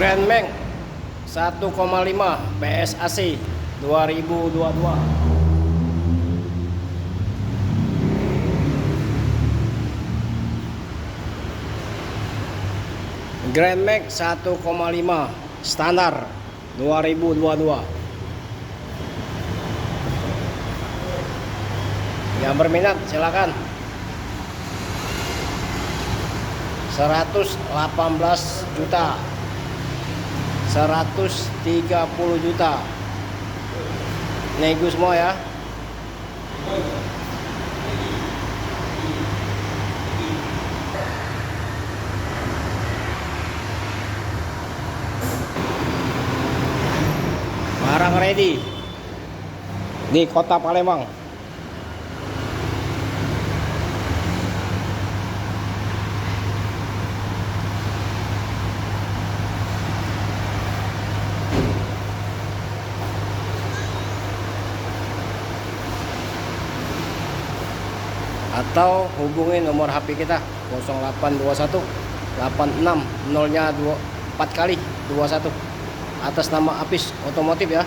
Grand Max 1,5 PSAC 2022. Grand Max 1,5 standar 2022. Yang berminat silakan. 118 juta, 130 juta, nego semua ya. Barang ready di kota Palembang. Atau hubungi nomor HP kita 0821 86 0-nya 4 kali 21 atas nama Apis Otomotif ya.